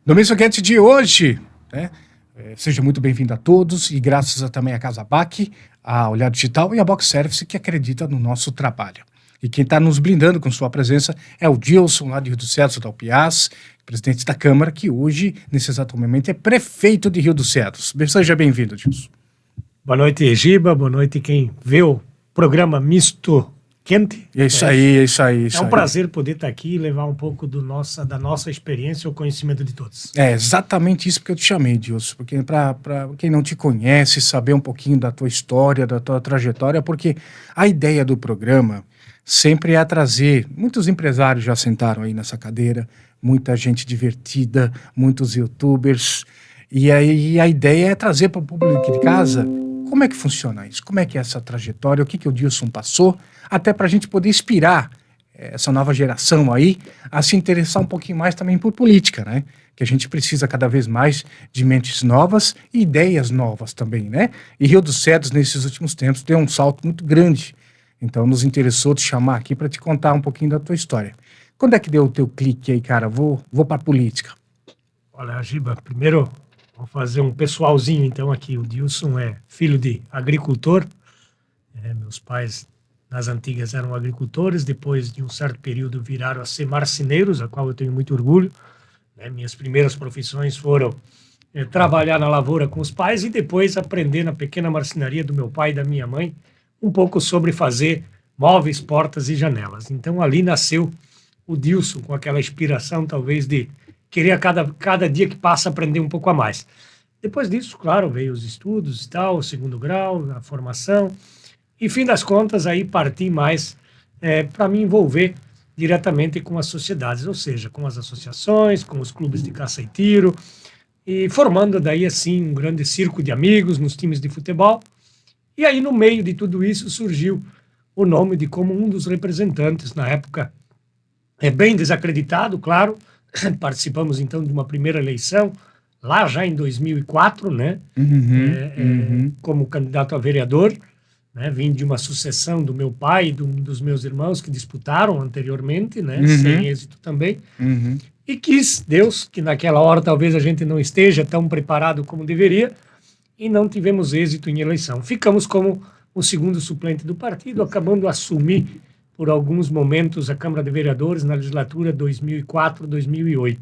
No MissoCast de hoje, né? Seja muito bem-vindo a todos e graças também à Casa BAC, a Olhar Digital e a Box Service que acredita no nosso trabalho. E quem está nos blindando com sua presença é o Dilson, lá de Rio do Cedros, da UPIAS, presidente da Câmara, que hoje, nesse exato momento, é prefeito de Rio do Cedros. Seja bem-vindo, Dilson. Boa noite, Giba. Boa noite quem vê o programa Misto Quente. É isso aí. É um prazer poder estar aqui e levar um pouco da nossa experiência ao conhecimento de todos. É exatamente isso que eu te chamei, Dilson, porque para quem não te conhece, saber um pouquinho da tua história, da tua trajetória, porque a ideia do programa sempre é trazer, muitos empresários já sentaram aí nessa cadeira, muita gente divertida, muitos youtubers, e aí a ideia é trazer para o público de casa como é que funciona isso, como é que é essa trajetória, o que o Dilson passou, até para a gente poder inspirar essa nova geração aí a se interessar um pouquinho mais também por política, né? Que a gente precisa cada vez mais de mentes novas e ideias novas também, né? E Rio dos Cedros, nesses últimos tempos, deu um salto muito grande. Então, nos interessou te chamar aqui para te contar um pouquinho da tua história. Quando é que deu o teu clique aí, cara? Vou para a política. Olha, Giba, primeiro vou fazer um pessoalzinho, então, aqui. O Dilson é filho de agricultor. Meus pais, nas antigas, eram agricultores. Depois de um certo período, viraram a ser marceneiros, a qual eu tenho muito orgulho. Minhas primeiras profissões foram trabalhar na lavoura com os pais e depois aprender na pequena marcenaria do meu pai e da minha mãe um pouco sobre fazer móveis, portas e janelas. Então, ali nasceu o Dilson, com aquela inspiração, talvez, de querer a cada dia que passa aprender um pouco a mais. Depois disso, claro, veio os estudos e tal, o segundo grau, a formação, e, fim das contas, aí parti mais para me envolver diretamente com as sociedades, ou seja, com as associações, com os clubes de caça e tiro, e formando daí, assim, um grande círculo de amigos nos times de futebol. E aí, no meio de tudo isso, surgiu o nome de como um dos representantes, na época, bem desacreditado, claro. Participamos, então, de uma primeira eleição, lá já em 2004, né? Como candidato a vereador, né? Vim de uma sucessão do meu pai e dos meus irmãos que disputaram anteriormente, né? Sem êxito também. E quis Deus que naquela hora talvez a gente não esteja tão preparado como deveria, e não tivemos êxito em eleição. Ficamos como o segundo suplente do partido, acabando de assumir por alguns momentos a Câmara de Vereadores na legislatura 2004-2008.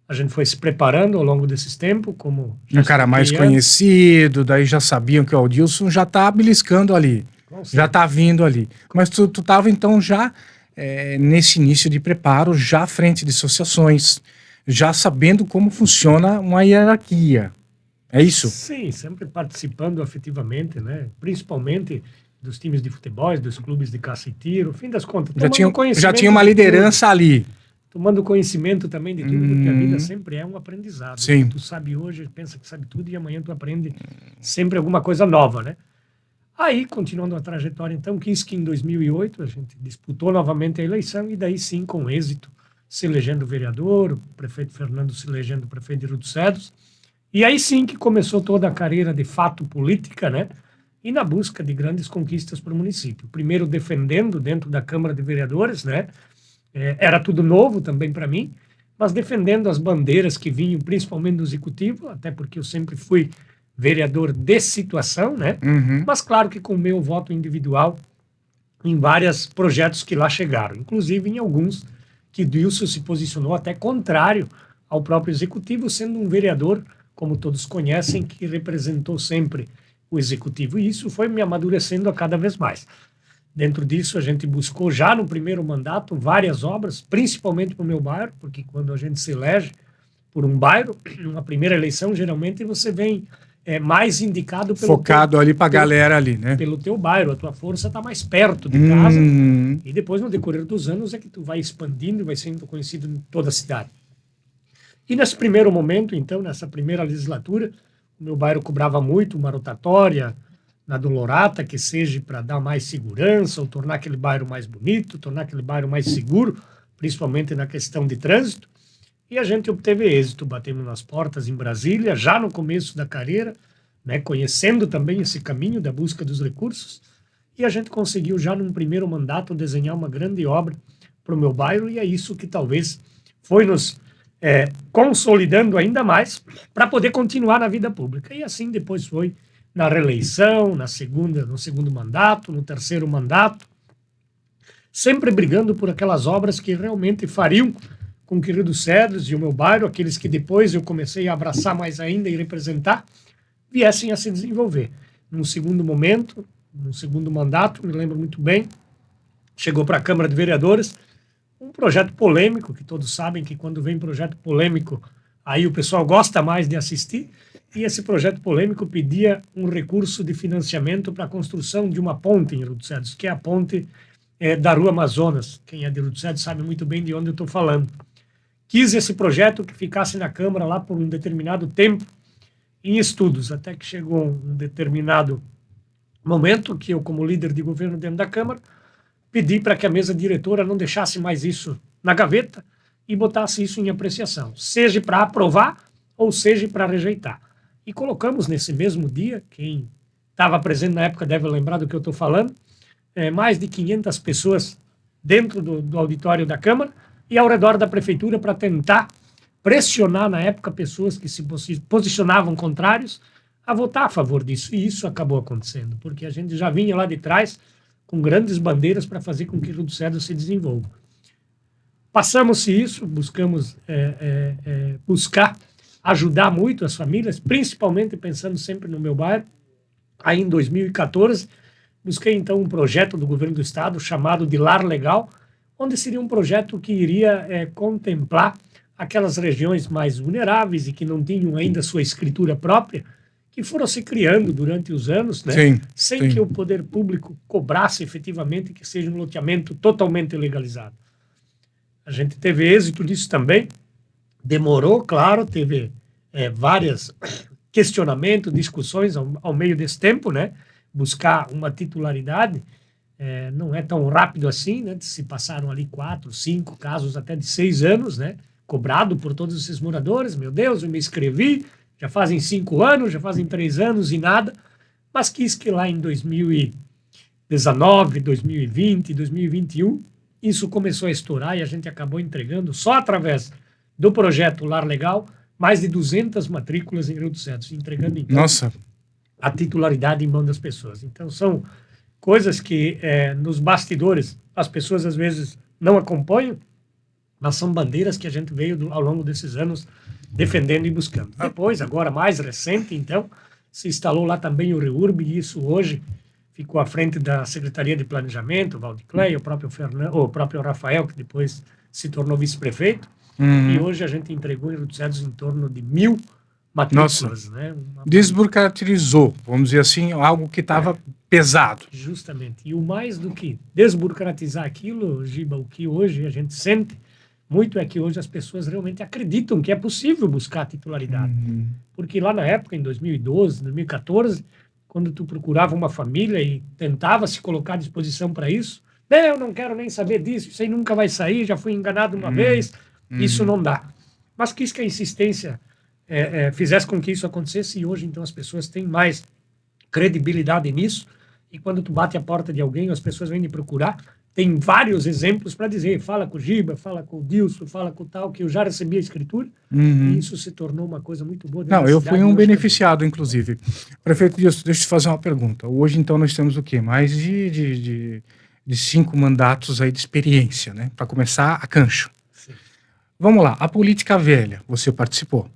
A gente foi se preparando ao longo desses tempos, como... Um cara mais conhecido, daí já sabiam que o Dilson já tá beliscando ali, já tá vindo ali. Mas tu tava então já nesse início de preparo, já à frente de associações, já sabendo como funciona uma hierarquia. É isso? Sim, sempre participando afetivamente, né? Principalmente dos times de futebol, dos clubes de caça e tiro, fim das contas. Já tinha uma liderança ali. Tomando conhecimento também de tudo, porque a vida sempre é um aprendizado. Sim. Tu sabe hoje, pensa que sabe tudo, e amanhã tu aprende sempre alguma coisa nova, né? Aí, continuando a trajetória, então, quis que em 2008 a gente disputou novamente a eleição, e daí sim, com êxito, se elegendo vereador, o prefeito Fernando se elegendo prefeito de Rio dos Cedros. E aí sim que começou toda a carreira de fato política, né? E na busca de grandes conquistas para o município. Primeiro defendendo dentro da Câmara de Vereadores, né? Era tudo novo também para mim, mas defendendo as bandeiras que vinham principalmente do Executivo, até porque eu sempre fui vereador de situação, né? Mas claro que com o meu voto individual em vários projetos que lá chegaram, inclusive em alguns que Dilson se posicionou até contrário ao próprio Executivo, sendo um vereador, como todos conhecem, que representou sempre o Executivo. E isso foi me amadurecendo a cada vez mais. Dentro disso, a gente buscou já no primeiro mandato várias obras, principalmente para o meu bairro, porque quando a gente se elege por um bairro, numa primeira eleição, geralmente você vem mais indicado pelo focado ali para a galera ali, né? Pelo teu bairro, a tua força está mais perto de casa. E depois, no decorrer dos anos, é que tu vai expandindo e vai sendo conhecido em toda a cidade. E nesse primeiro momento, então, nessa primeira legislatura, o meu bairro cobrava muito uma rotatória na Dolorata, que seja para dar mais segurança, ou tornar aquele bairro mais bonito, tornar aquele bairro mais seguro, principalmente na questão de trânsito. E a gente obteve êxito, batemos nas portas em Brasília, já no começo da carreira, né, conhecendo também esse caminho da busca dos recursos, e a gente conseguiu já num primeiro mandato desenhar uma grande obra para o meu bairro, e é isso que talvez foi nos consolidando ainda mais para poder continuar na vida pública. E assim depois foi na reeleição, no segundo mandato, no terceiro mandato, sempre brigando por aquelas obras que realmente fariam com que Rio dos Cedros e o meu bairro, aqueles que depois eu comecei a abraçar mais ainda e representar, viessem a se desenvolver. Num segundo momento, num segundo mandato, me lembro muito bem, chegou para a Câmara de Vereadores um projeto polêmico, que todos sabem que quando vem projeto polêmico, aí o pessoal gosta mais de assistir, e esse projeto polêmico pedia um recurso de financiamento para a construção de uma ponte em Rio dos Cedros, que é a ponte da Rua Amazonas. Quem é de Rio dos Cedros sabe muito bem de onde eu estou falando. Quis esse projeto que ficasse na Câmara lá por um determinado tempo, em estudos, até que chegou um determinado momento que eu, como líder de governo dentro da Câmara, pedi para que a mesa diretora não deixasse mais isso na gaveta e botasse isso em apreciação, seja para aprovar ou seja para rejeitar. E colocamos nesse mesmo dia, quem estava presente na época deve lembrar do que eu estou falando, mais de 500 pessoas dentro do auditório da Câmara e ao redor da Prefeitura para tentar pressionar, na época, pessoas que se posicionavam contrários a votar a favor disso. E isso acabou acontecendo, porque a gente já vinha lá de trás com grandes bandeiras para fazer com que Rio dos Cedros se desenvolva. Passamos-se isso, buscamos buscar ajudar muito as famílias, principalmente pensando sempre no meu bairro. Aí, em 2014, busquei, então, um projeto do governo do estado chamado de Lar Legal, onde seria um projeto que iria contemplar aquelas regiões mais vulneráveis e que não tinham ainda sua escritura própria, que foram se criando durante os anos, né? Sem que o poder público cobrasse efetivamente que seja um loteamento totalmente legalizado. A gente teve êxito nisso também, demorou, claro, teve vários questionamentos, discussões ao meio desse tempo, né? Buscar uma titularidade não é tão rápido assim, né? Se passaram ali 4, 5 casos até de 6 anos, né? Cobrado por todos esses moradores, meu Deus, eu me inscrevi, já fazem 5 anos, já fazem 3 anos e nada, mas quis que lá em 2019, 2020, 2021, isso começou a estourar e a gente acabou entregando, só através do projeto Lar Legal, mais de 200 matrículas em Rio dos Cedros, entregando, então, a titularidade em mão das pessoas. Então, são coisas que nos bastidores as pessoas às vezes não acompanham, mas são bandeiras que a gente veio ao longo desses anos defendendo e buscando. Depois, agora mais recente, então, se instalou lá também o REURB, e isso hoje ficou à frente da Secretaria de Planejamento, o Valdiclé, o próprio Rafael, que depois se tornou vice-prefeito, e hoje a gente entregou em Rio dos Cedros em torno de 1.000 matrículas. Né? Desburocratizou, vamos dizer assim, algo que estava pesado. Justamente. E o mais do que desburocratizar aquilo, Giba, o que hoje a gente sente muito é que hoje as pessoas realmente acreditam que é possível buscar a titularidade. Porque lá na época, em 2012, 2014, quando tu procurava uma família e tentava se colocar à disposição para isso, eu não quero nem saber disso, isso aí nunca vai sair, já fui enganado uma vez, isso não dá. Mas quis que a insistência fizesse com que isso acontecesse, e hoje, então, as pessoas têm mais credibilidade nisso, e quando tu bate a porta de alguém, as pessoas vêm te procurar, tem vários exemplos para dizer, fala com o Giba, fala com o Dilson, fala com o tal, que eu já recebi a escritura, e isso se tornou uma coisa muito boa. Não, eu fui um beneficiado, inclusive. Prefeito Dilson, deixa eu te fazer uma pergunta. Hoje, então, nós temos o quê? Mais de 5 mandatos aí de experiência, né? Para começar a cancho. Sim. Vamos lá, a política velha, você participou.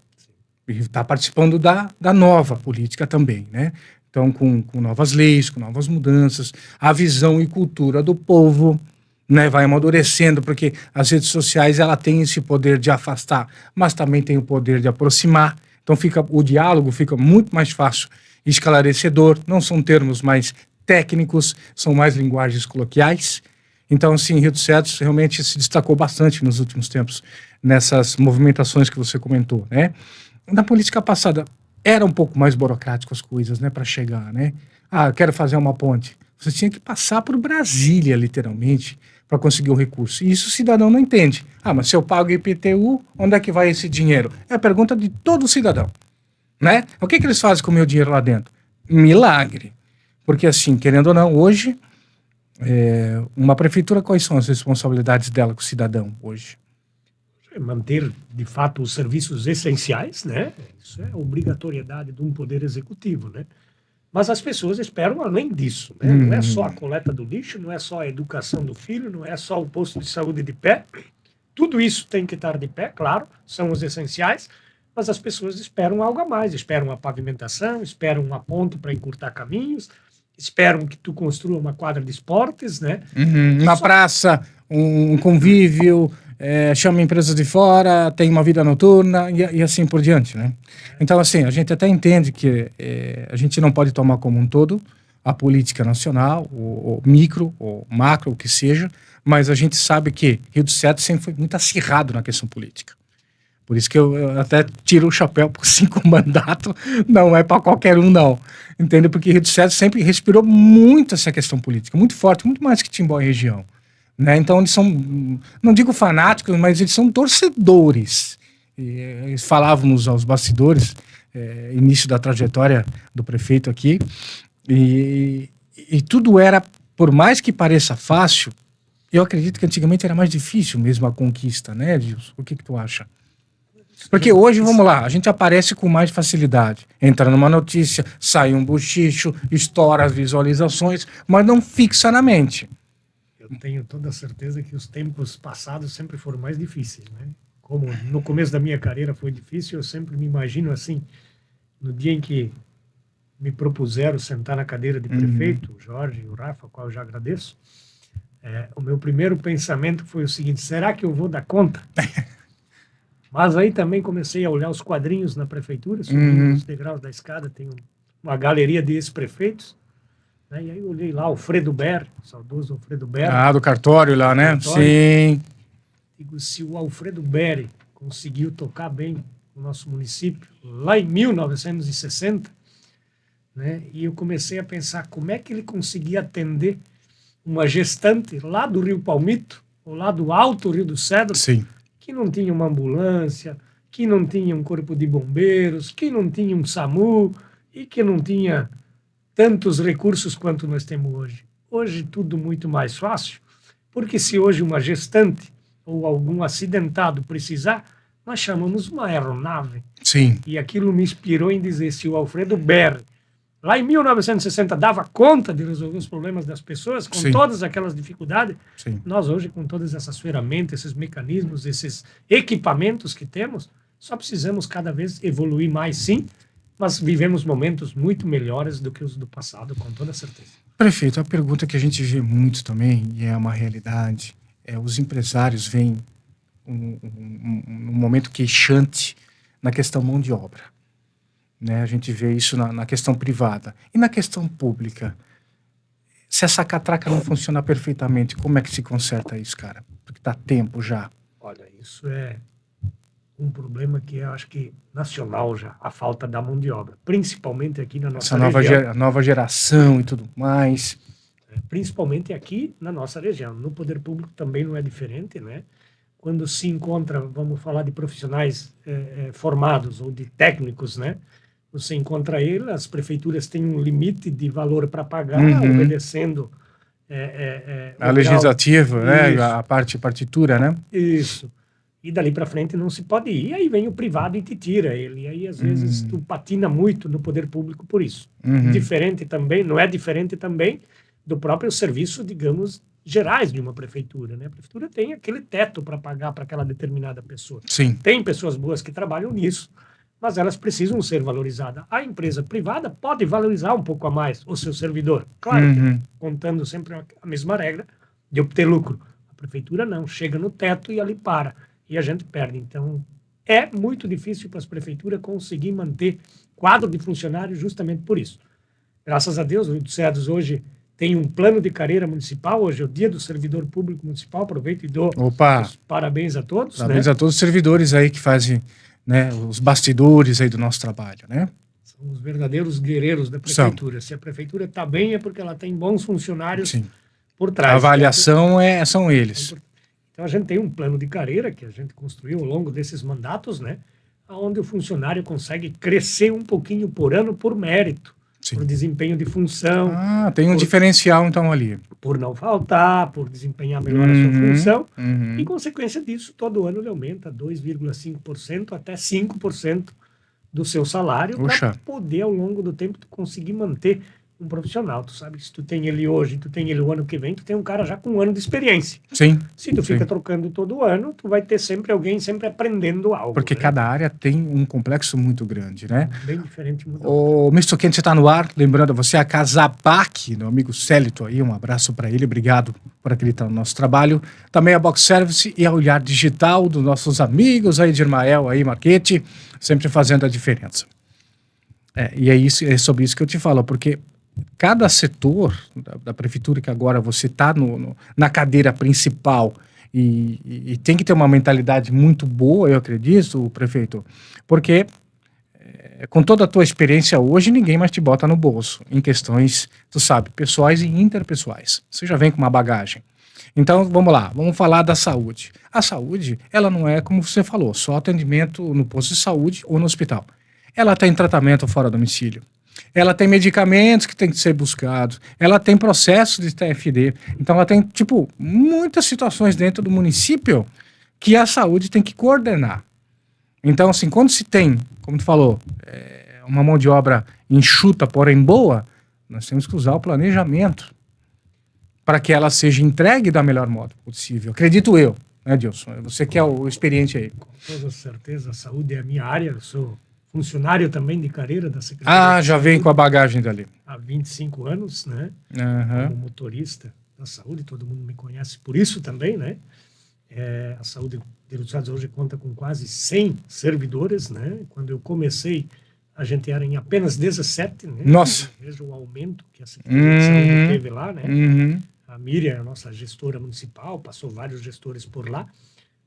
E está participando da nova política também, né? Então, com novas leis, com novas mudanças, a visão e cultura do povo, né, vai amadurecendo, porque as redes sociais ela tem esse poder de afastar, mas também tem o poder de aproximar. Então, o diálogo fica muito mais fácil e esclarecedor. Não são termos mais técnicos, são mais linguagens coloquiais. Então, assim, Rio dos Cedros realmente se destacou bastante nos últimos tempos nessas movimentações que você comentou, né? Na política passada, era um pouco mais burocrático as coisas, né, para chegar, né? Quero fazer uma ponte. Você tinha que passar por Brasília, literalmente, para conseguir o recurso. E isso o cidadão não entende. Mas se eu pago IPTU, onde é que vai esse dinheiro? É a pergunta de todo cidadão, né? O que eles fazem com o meu dinheiro lá dentro? Milagre. Porque, assim, querendo ou não, hoje, uma prefeitura, quais são as responsabilidades dela com o cidadão hoje? manter, de fato, os serviços essenciais, né? Isso é obrigatoriedade de um poder executivo, né? Mas as pessoas esperam além disso, né? Não é só a coleta do lixo, não é só a educação do filho, não é só o posto de saúde de pé. Tudo isso tem que estar de pé, claro, são os essenciais, mas as pessoas esperam algo a mais, esperam a pavimentação, esperam uma ponte para encurtar caminhos, esperam que tu construa uma quadra de esportes, né? Uma praça, um convívio, chama empresas de fora, tem uma vida noturna e assim por diante, né? Então, assim, a gente até entende que a gente não pode tomar como um todo a política nacional, o micro, o macro, o que seja, mas a gente sabe que Rio do Cedro sempre foi muito acirrado na questão política. Por isso que eu até tiro o chapéu por 5 mandatos, não é para qualquer um, não. Entende? Porque Rio do Cedro sempre respirou muito essa questão política, muito forte, muito mais que Timbó e região. Né? Então eles são, não digo fanáticos, mas eles são torcedores. E falávamos aos bastidores, início da trajetória do prefeito aqui, e tudo era, por mais que pareça fácil, eu acredito que antigamente era mais difícil mesmo a conquista, né, Gilson? O que tu acha? Porque hoje, vamos lá, a gente aparece com mais facilidade. Entra numa notícia, sai um bochicho, estoura as visualizações, mas não fixa na mente. Eu tenho toda a certeza que os tempos passados sempre foram mais difíceis, né? Como no começo da minha carreira foi difícil, eu sempre me imagino assim, no dia em que me propuseram sentar na cadeira de prefeito, o Jorge e o Rafa, ao qual eu já agradeço, o meu primeiro pensamento foi o seguinte: será que eu vou dar conta? Mas aí também comecei a olhar os quadrinhos na prefeitura, subindo os degraus da escada, tem uma galeria de ex-prefeitos, né? E aí eu olhei lá Alfredo Ber, saudoso Alfredo Ber. Ah, do cartório lá, né? Cartório. Sim. Digo, se o Alfredo Ber conseguiu tocar bem o nosso município lá em 1960, né? E eu comecei a pensar como é que ele conseguia atender uma gestante lá do Rio Palmito, ou lá do Alto Rio do Cedro, Sim. que não tinha uma ambulância, que não tinha um corpo de bombeiros, que não tinha um SAMU e que não tinha tantos recursos quanto nós temos hoje. Hoje tudo muito mais fácil, porque se hoje uma gestante ou algum acidentado precisar, nós chamamos uma aeronave. Sim. E aquilo me inspirou em dizer, se o Alfredo Ber, lá em 1960, dava conta de resolver os problemas das pessoas, com Sim. todas aquelas dificuldades, Sim. nós hoje, com todas essas ferramentas, esses mecanismos, esses equipamentos que temos, só precisamos cada vez evoluir mais, sim, mas vivemos momentos muito melhores do que os do passado, com toda certeza. Prefeito, a pergunta que a gente vê muito também, e é uma realidade, os empresários veem um momento queixante na questão mão de obra. Né? A gente vê isso na questão privada. E na questão pública, se essa catraca não funciona perfeitamente, como é que se conserta isso, cara? Porque tá tempo já. Olha, isso é um problema que eu acho que nacional já, a falta da mão de obra, principalmente aqui na nossa região. Essa nova geração e tudo mais. Principalmente aqui na nossa região. No poder público também não é diferente, né? Quando se encontra, vamos falar de profissionais formados ou de técnicos, né? Você encontra ele, as prefeituras têm um limite de valor para pagar, obedecendo a legislativa, né? A partitura, né? Isso. E dali para frente não se pode ir. E aí vem o privado e te tira ele. E aí, às vezes, tu patina muito no poder público por isso. Diferente também, não é diferente também do próprio serviço, digamos, gerais de uma prefeitura, né? A prefeitura tem aquele teto para pagar para aquela determinada pessoa. Sim. Tem pessoas boas que trabalham nisso, mas elas precisam ser valorizadas. A empresa privada pode valorizar um pouco a mais o seu servidor. Claro, que, contando sempre a mesma regra de obter lucro. A prefeitura não, chega no teto e ali para. E a gente perde. Então, é muito difícil para as prefeituras conseguir manter quadro de funcionários justamente por isso. Graças a Deus, o Rio dos Cedros hoje tem um plano de carreira municipal. Hoje é o dia do servidor público municipal. Aproveito e dou os parabéns a todos. Parabéns, né? A todos os servidores aí que fazem, né, os bastidores aí do nosso trabalho, né? São os verdadeiros guerreiros da prefeitura. Se a prefeitura está bem, é porque ela tem bons funcionários por trás. A avaliação são eles. Então, a gente tem um plano de carreira que a gente construiu ao longo desses mandatos, né? Onde o funcionário consegue crescer um pouquinho por ano por mérito. Sim. por desempenho de função. Ah, tem um diferencial então ali. Por não faltar, por desempenhar melhor a sua função. E, consequência disso, todo ano ele aumenta 2,5% até 5% do seu salário para poder, ao longo do tempo, tu conseguir manter um profissional. Tu sabe que se tu tem ele hoje, tu tem ele o ano que vem, tu tem um cara já com um ano de experiência. Sim. Se tu fica trocando todo ano, tu vai ter sempre alguém sempre aprendendo algo. Porque cada área tem um complexo muito grande, né? Bem diferente. O Mr. Kent está no ar, lembrando você, a Casabac, meu amigo Célito aí, um abraço para ele, obrigado por acreditar no nosso trabalho. Também a Box Service e a Olhar Digital dos nossos amigos aí de Irmael, aí, Marquete, sempre fazendo a diferença. E é sobre isso que eu te falo, porque cada setor da prefeitura que agora você está na cadeira principal e tem que ter uma mentalidade muito boa, eu acredito, prefeito, porque com toda a tua experiência hoje, ninguém mais te bota no bolso em questões, tu sabe, pessoais e interpessoais. Você já vem com uma bagagem. Então, vamos lá, vamos falar da saúde. A saúde, ela não é, como você falou, só atendimento no posto de saúde ou no hospital. Ela tem tratamento fora do domicílio. Ela tem medicamentos que tem que ser buscados. Ela tem processo de TFD. Então, ela tem, muitas situações dentro do município que a saúde tem que coordenar. Então, assim, quando se tem, como tu falou, uma mão de obra enxuta, porém boa, nós temos que usar o planejamento para que ela seja entregue da melhor modo possível. Acredito eu, né, Dilson? Você que é o experiente aí. Com toda certeza, a saúde é a minha área. Eu sou funcionário também de carreira da Secretaria. Ah, já vem com a bagagem dali. Há 25 anos, né? Como motorista da saúde, todo mundo me conhece por isso também, né? A saúde de Rio dos Sinos hoje conta com quase 100 servidores, né? Quando eu comecei, a gente era em apenas 17, né? Nossa! Veja o aumento que a Secretaria de Saúde teve lá, né? A Miriam, a nossa gestora municipal, passou vários gestores por lá,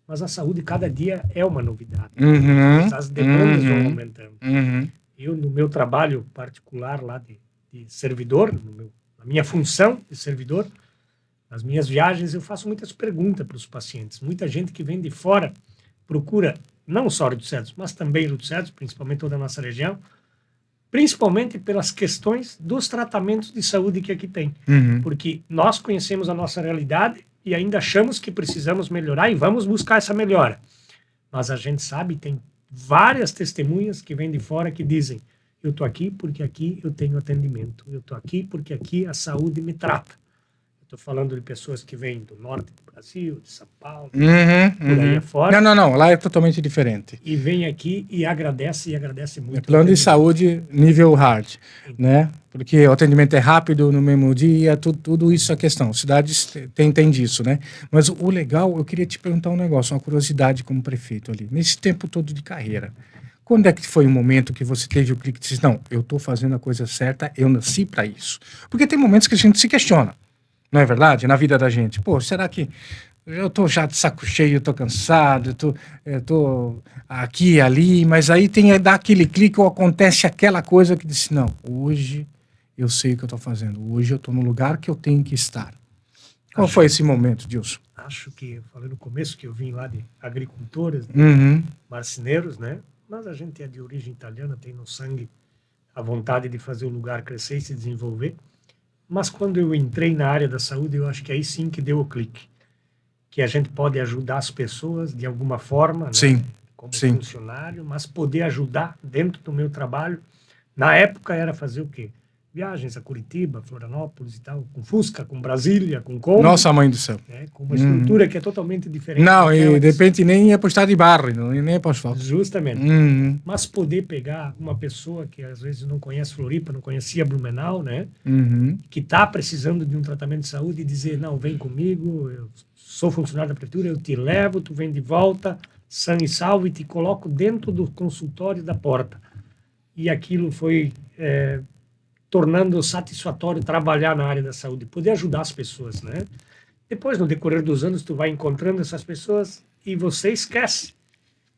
mas a saúde cada dia é uma novidade. As demandas vão aumentando. Eu, no meu trabalho particular lá de servidor, na minha função de servidor, nas minhas viagens eu faço muitas perguntas para os pacientes. Muita gente que vem de fora procura, não só Rio dos Sinos, mas também Rio dos Sinos, principalmente toda a nossa região, principalmente pelas questões dos tratamentos de saúde que aqui tem. Porque nós conhecemos a nossa realidade e ainda achamos que precisamos melhorar e vamos buscar essa melhora. Mas a gente sabe, tem várias testemunhas que vêm de fora que dizem: eu estou aqui porque aqui eu tenho atendimento, eu estou aqui porque aqui a saúde me trata. Estou falando de pessoas que vêm do norte do Brasil, de São Paulo, por aí afora. Não, lá é totalmente diferente. E vem aqui e agradece muito. É plano de saúde nível hard, né? Porque o atendimento é rápido, no mesmo dia, tudo isso é questão. Cidades tem disso, né? Mas o legal, eu queria te perguntar um negócio, uma curiosidade como prefeito ali. Nesse tempo todo de carreira, quando é que foi o momento que você teve o clique e disse: não, eu estou fazendo a coisa certa, eu nasci para isso? Porque tem momentos que a gente se questiona. Não é verdade? Na vida da gente. Pô, será que eu tô já de saco cheio, eu tô cansado, eu tô aqui e ali, mas aí dá aquele clique ou acontece aquela coisa que diz: não, hoje eu sei o que eu tô fazendo, hoje eu tô no lugar que eu tenho que estar. Qual foi esse momento, Dilson? Acho que, falei no começo que eu vim lá de agricultores, marceneiros, né? Mas a gente é de origem italiana, tem no sangue a vontade de fazer o lugar crescer e se desenvolver. Mas quando eu entrei na área da saúde, eu acho que aí sim que deu o clique. Que a gente pode ajudar as pessoas de alguma forma, né? Como funcionário, mas poder ajudar dentro do meu trabalho. Na época era fazer o quê? Viagens a Curitiba, Florianópolis e tal, com Fusca, com Brasília, com Kombi. Nossa mãe do céu. Né? Com uma estrutura que é totalmente diferente. Não, e de repente nem ia para o estado de barro, nem ia para o asfalto. Justamente. Mas poder pegar uma pessoa que às vezes não conhece Floripa, não conhecia Blumenau, né? Que está precisando de um tratamento de saúde e dizer: não, vem comigo, eu sou funcionário da prefeitura, eu te levo, tu vem de volta, sã e salvo, e te coloco dentro do consultório da porta. E aquilo foi tornando satisfatório trabalhar na área da saúde, poder ajudar as pessoas, né? Depois, no decorrer dos anos, tu vai encontrando essas pessoas e você esquece.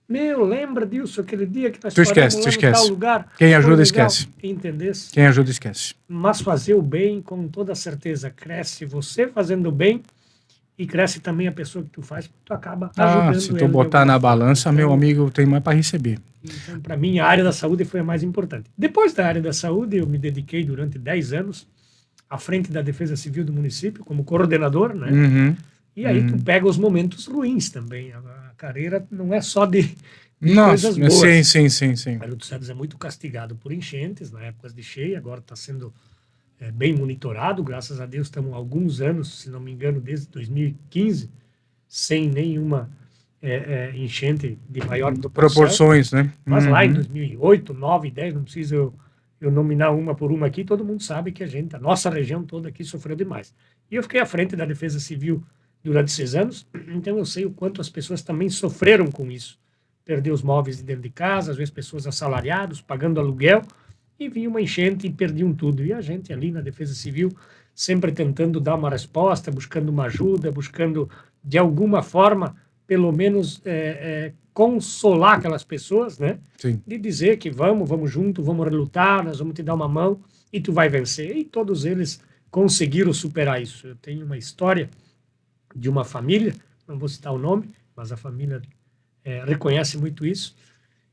Lembra disso, aquele dia que nós paramos lá no tal lugar? Quem ajuda, esquece. Entendesse? Quem ajuda, esquece. Mas fazer o bem, com toda certeza, cresce você fazendo o bem e cresce também a pessoa que tu faz, tu acaba ajudando se tu ela de botar alguma na forma. balança, meu Então, amigo, tem mais para receber. então, para mim, a área da saúde foi a mais importante. Depois da área da saúde, eu me dediquei durante 10 anos à frente da Defesa Civil do município, como coordenador, né? Uhum, E aí tu uhum. pega os momentos ruins também. A carreira não é só de Nossa, coisas sim, boas. sim, sim, sim. Alto Cedros é muito castigado por enchentes, na época de cheia, agora está sendo bem monitorado, graças a Deus estamos há alguns anos, se não me engano, desde 2015, sem nenhuma enchente de maior proporção. Proporções, né? Mas lá em Uhum. 2008, 9, 10, não preciso eu nominar uma por uma aqui, todo mundo sabe que a nossa região toda aqui sofreu demais. E eu fiquei à frente da Defesa Civil durante 6 anos, então eu sei o quanto as pessoas também sofreram com isso. Perder os móveis de dentro de casa, às vezes pessoas assalariadas, pagando aluguel, e vinha uma enchente e perdiam tudo. E a gente ali na Defesa Civil, sempre tentando dar uma resposta, buscando uma ajuda, buscando, de alguma forma, pelo menos consolar aquelas pessoas, né? Sim. De dizer que vamos junto, vamos relutar, nós vamos te dar uma mão e tu vai vencer. E todos eles conseguiram superar isso. Eu tenho uma história de uma família, não vou citar o nome, mas a família reconhece muito isso,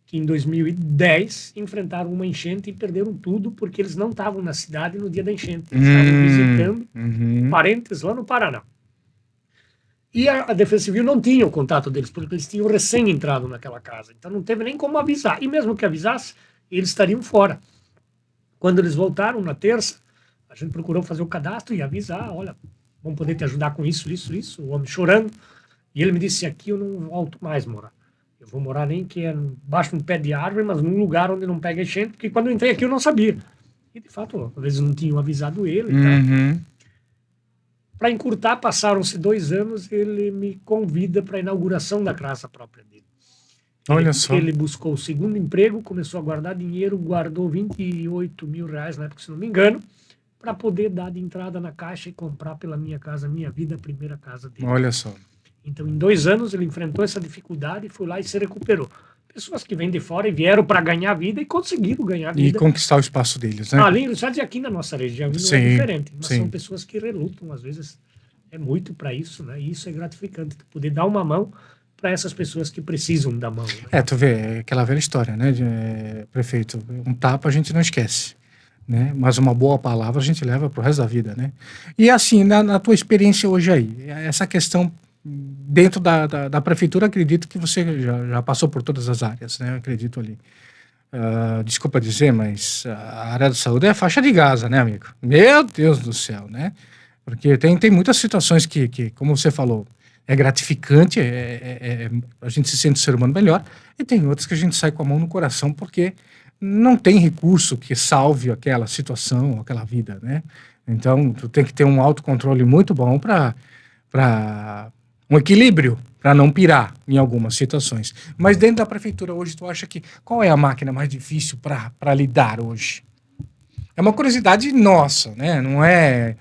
que em 2010 enfrentaram uma enchente e perderam tudo porque eles não estavam na cidade no dia da enchente. Eles estavam visitando parentes lá no Paraná. E a Defesa Civil não tinha o contato deles, porque eles tinham recém entrado naquela casa. Então não teve nem como avisar. E mesmo que avisasse, eles estariam fora. Quando eles voltaram na terça, a gente procurou fazer o cadastro e avisar, olha, vamos poder te ajudar com isso, isso, isso. O homem chorando. E ele me disse, aqui eu não volto mais morar. Eu vou morar nem que embaixo de um pé de árvore, mas num lugar onde não pega enchente, porque quando eu entrei aqui eu não sabia. E de fato, às vezes não tinham avisado ele e tal. Para encurtar, passaram-se 2 anos, ele me convida para a inauguração da casa própria dele. Olha só. Ele buscou o segundo emprego, começou a guardar dinheiro, guardou 28 mil reais, na época, se não me engano, para poder dar de entrada na caixa e comprar pela Minha Casa Minha Vida, a primeira casa dele. Olha só. Então, em 2 anos, ele enfrentou essa dificuldade e foi lá e se recuperou. Pessoas que vêm de fora e vieram para ganhar vida e conseguiram ganhar vida. E conquistar o espaço deles, né? Ali em Lucianos e aqui na nossa região não é diferente. Mas são pessoas que relutam, às vezes é muito para isso, né? E isso é gratificante, poder dar uma mão para essas pessoas que precisam da mão. Né? Tu vê, é aquela velha história, né, prefeito? Um tapa a gente não esquece, né? Mas uma boa palavra a gente leva pro resto da vida, né? E assim, na tua experiência hoje aí, essa questão dentro da prefeitura, acredito que você já passou por todas as áreas, né? Acredito ali. Desculpa dizer, mas a área da saúde é faixa de Gaza, né, amigo? Meu Deus do céu, né? Porque tem muitas situações que, como você falou, é gratificante, a gente se sente ser humano melhor, e tem outras que a gente sai com a mão no coração porque não tem recurso que salve aquela situação, aquela vida, né? Então, tu tem que ter um autocontrole muito bom para um equilíbrio, para não pirar em algumas situações. Mas dentro da prefeitura hoje, tu acha que qual é a máquina mais difícil para lidar hoje? É uma curiosidade nossa, né? Não é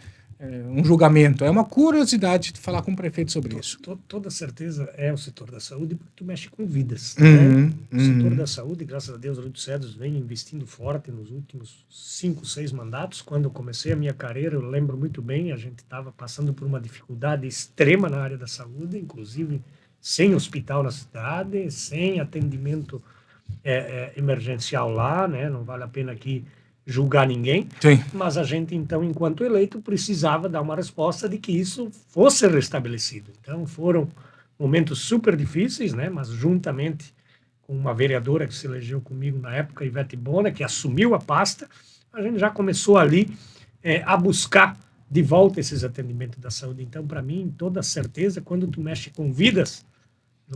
um julgamento, é uma curiosidade de falar com o prefeito sobre isso. Toda certeza é o setor da saúde, porque tu mexe com vidas. Né? O setor da saúde, graças a Deus, o Alto Cedros vem investindo forte nos últimos 5, 6 mandatos. Quando eu comecei a minha carreira, eu lembro muito bem, a gente estava passando por uma dificuldade extrema na área da saúde, inclusive sem hospital na cidade, sem atendimento emergencial lá, né? Não vale a pena aqui julgar ninguém, Sim. Mas a gente, então, enquanto eleito, precisava dar uma resposta de que isso fosse restabelecido. Então, foram momentos super difíceis, né? Mas juntamente com uma vereadora que se elegeu comigo na época, Ivete Bona, que assumiu a pasta, a gente já começou ali a buscar de volta esses atendimentos da saúde. Então, para mim, toda certeza, quando tu mexe com vidas...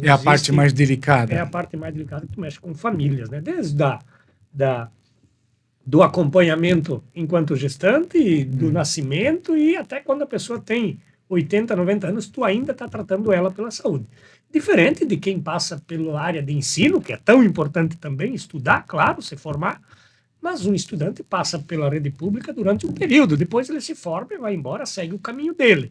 É a parte mais delicada. É a parte mais delicada que tu mexe com famílias, né? Desde do acompanhamento enquanto gestante, do nascimento e até quando a pessoa tem 80, 90 anos, tu ainda está tratando ela pela saúde. Diferente de quem passa pela área de ensino, que é tão importante também, estudar, claro, se formar, mas um estudante passa pela rede pública durante um período, depois ele se forma e vai embora, segue o caminho dele.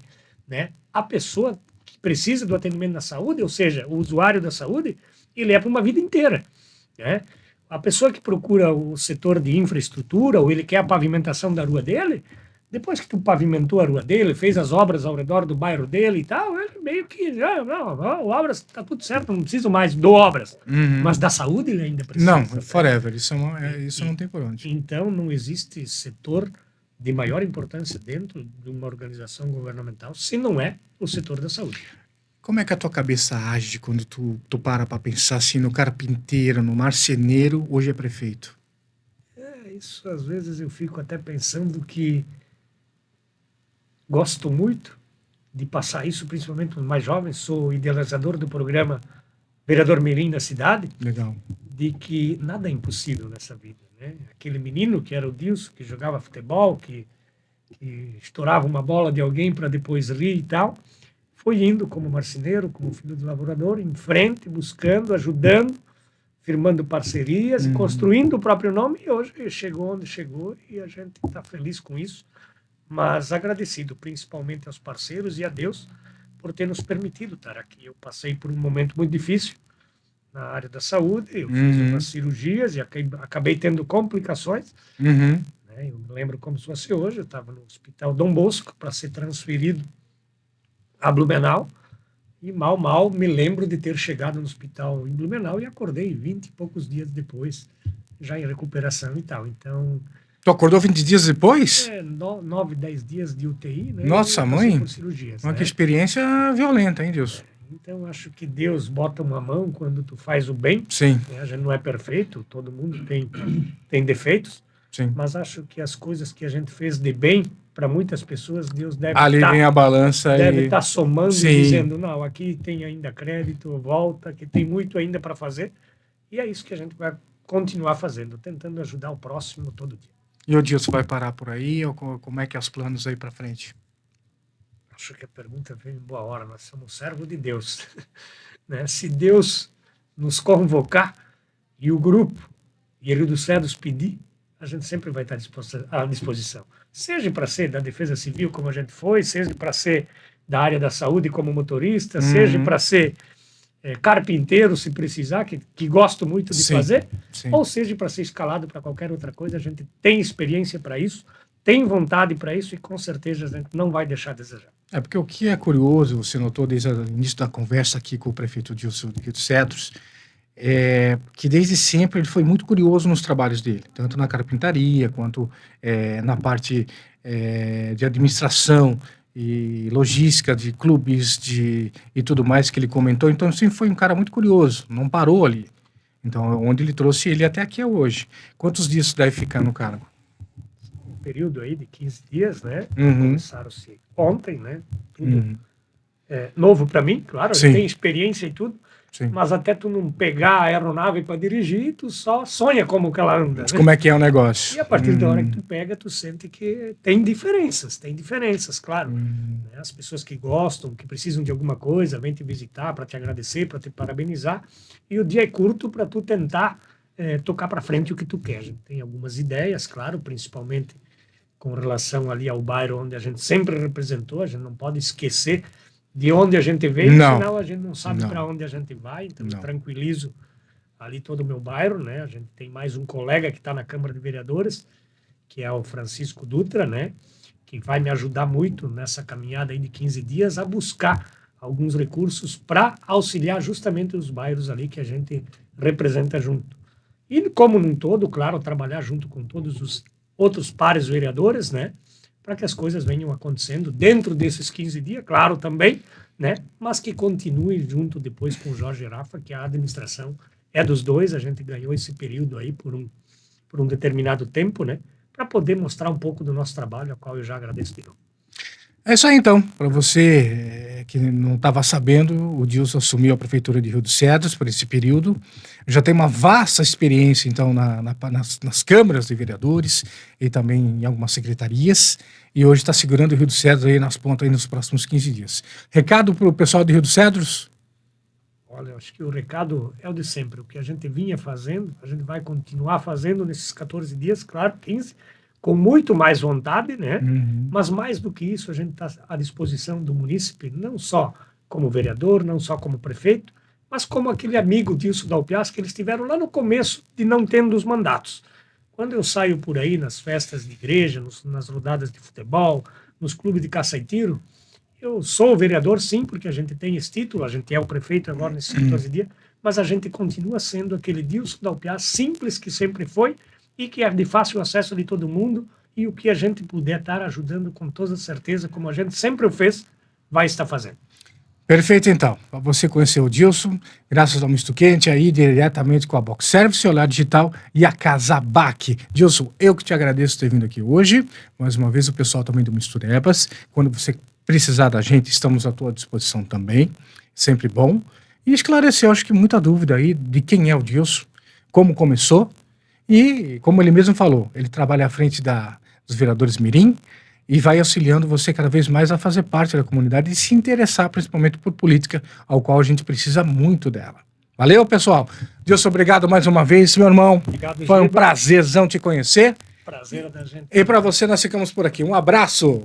Né? A pessoa que precisa do atendimento na saúde, ou seja, o usuário da saúde, ele é para uma vida inteira. Né? A pessoa que procura o setor de infraestrutura ou ele quer a pavimentação da rua dele, Depois que tu pavimentou a rua dele, fez as obras ao redor do bairro dele e tal, ele meio que já, não, obras, tá tudo certo, não preciso mais do obras. Uhum. Mas da saúde ele ainda precisa. Não, né? forever. Isso não tem por onde. Então, não existe setor de maior importância dentro de uma organização governamental se não é o setor da saúde. Como é que a tua cabeça age quando tu para pensar assim no carpinteiro, no marceneiro, hoje é prefeito? Isso às vezes eu fico até pensando que gosto muito de passar isso, principalmente para os mais jovens. Sou idealizador do programa Vereador Mirim na cidade, Legal. de que nada é impossível nessa vida, né? Aquele menino que era o Dilson, que jogava futebol, que estourava uma bola de alguém para depois rir e tal, foi indo como marceneiro, como filho de lavrador, em frente, buscando, ajudando, firmando parcerias e construindo o próprio nome, e hoje chegou onde chegou e a gente está feliz com isso, mas agradecido principalmente aos parceiros e a Deus por ter nos permitido estar aqui. Eu passei por um momento muito difícil na área da saúde, eu fiz umas cirurgias e acabei tendo complicações. Uhum. Eu me lembro como se fosse hoje, eu estava no Hospital Dom Bosco para ser transferido a Blumenau, e mal me lembro de ter chegado no hospital em Blumenau e acordei 20 e poucos dias depois, já em recuperação e tal. Então, Tu acordou 20 dias depois? 9, 10 dias de UTI, né? Nossa, E eu passei mãe. por cirurgias, Uma né? que experiência violenta, hein, Deus? Então, acho que Deus bota uma mão quando tu faz o bem. Sim, Né? A gente não é perfeito, todo mundo tem defeitos, sim. mas acho que as coisas que a gente fez de bem para muitas pessoas, Deus deve Ali vem a balança deve e... estar somando Sim. e dizendo, não, aqui tem ainda crédito, volta, que tem muito ainda para fazer. E é isso que a gente vai continuar fazendo, tentando ajudar o próximo todo dia. E o Dilson vai parar por aí? Ou como é que é os planos aí para frente? Acho que a pergunta veio em boa hora, nós somos servos de Deus. Né? Se Deus nos convocar e o grupo e Rio dos Cedros pedir, a gente sempre vai estar à disposição. Seja para ser da Defesa Civil, como a gente foi, seja para ser da área da saúde como motorista, seja para ser carpinteiro, se precisar, que gosto muito de fazer, ou seja para ser escalado para qualquer outra coisa, a gente tem experiência para isso, tem vontade para isso e com certeza a gente não vai deixar de desejar. É porque o que é curioso, você notou desde o início da conversa aqui com o prefeito Dilson de Rio dos Cedros, é que desde sempre ele foi muito curioso nos trabalhos dele, tanto na carpintaria quanto na parte de administração e logística de clubes e tudo mais que ele comentou. Então sempre foi um cara muito curioso, não parou ali. Então onde ele trouxe ele até aqui é hoje. Quantos dias deve ficar no cargo? Um período aí de 15 dias, né? Começaram-se ontem, né? Tudo novo para mim, claro, eu tenho experiência e tudo. Sim. Mas até tu não pegar a aeronave para dirigir, tu só sonha como que ela anda. Né? Como é que é o negócio? E a partir da hora que tu pega, tu sente que tem diferenças, claro. Né? As pessoas que gostam, que precisam de alguma coisa, vêm te visitar para te agradecer, para te parabenizar. E o dia é curto para tu tentar tocar para frente o que tu quer. A gente tem algumas ideias, claro, principalmente com relação ali ao bairro onde a gente sempre representou, a gente não pode esquecer de onde a gente veio, senão a gente não sabe para onde a gente vai, então eu tranquilizo ali todo o meu bairro, né? A gente tem mais um colega que está na Câmara de Vereadores, que é o Francisco Dutra, né? Que vai me ajudar muito nessa caminhada aí de 15 dias a buscar alguns recursos para auxiliar justamente os bairros ali que a gente representa junto. E como num todo, claro, trabalhar junto com todos os outros pares vereadores, né? Para que as coisas venham acontecendo dentro desses 15 dias, claro, também, né? Mas que continue junto depois com o Jorge Rafa, que a administração é dos dois, a gente ganhou esse período aí por um determinado tempo, né? Para poder mostrar um pouco do nosso trabalho, ao qual eu já agradeço de novo. É isso aí, então. Para você que não estava sabendo, o Dilson assumiu a Prefeitura de Rio dos Cedros por esse período. Já tem uma vasta experiência, então, nas câmaras de vereadores e também em algumas secretarias. E hoje está segurando o Rio dos Cedros aí nas pontas aí nos próximos 15 dias. Recado para o pessoal de Rio dos Cedros? Olha, acho que o recado é o de sempre. O que a gente vinha fazendo, a gente vai continuar fazendo nesses 14 dias, claro, 15, com muito mais vontade, né? Mas mais do que isso, a gente está à disposição do munícipe, não só como vereador, não só como prefeito, mas como aquele amigo Dilson Dalpiaz que eles tiveram lá no começo de não tendo os mandatos. Quando eu saio por aí nas festas de igreja, nas rodadas de futebol, nos clubes de caça e tiro, eu sou vereador, sim, porque a gente tem esse título, a gente é o prefeito agora nesses 14 dias, mas a gente continua sendo aquele Dilson da UPA simples que sempre foi e que é de fácil acesso de todo mundo, e o que a gente puder estar ajudando com toda certeza, como a gente sempre o fez, vai estar fazendo. Perfeito, então. Para você conhecer o Dilson, graças ao Misto Quente, aí diretamente com a Box Service, Olhar Digital e a Casabac. Dilson, eu que te agradeço por ter vindo aqui hoje. Mais uma vez, o pessoal também do Misturebas. Quando você precisar da gente, estamos à tua disposição também. Sempre bom. E esclareceu, acho que muita dúvida aí de quem é o Dilson, como começou. E, como ele mesmo falou, ele trabalha à frente dos vereadores Mirim, e vai auxiliando você cada vez mais a fazer parte da comunidade e se interessar principalmente por política, ao qual a gente precisa muito dela. Valeu, pessoal. Dilson, obrigado mais uma vez, meu irmão. Obrigado, Foi um Giba. prazerzão te conhecer. Prazer da gente. E para você, nós ficamos por aqui. Um abraço.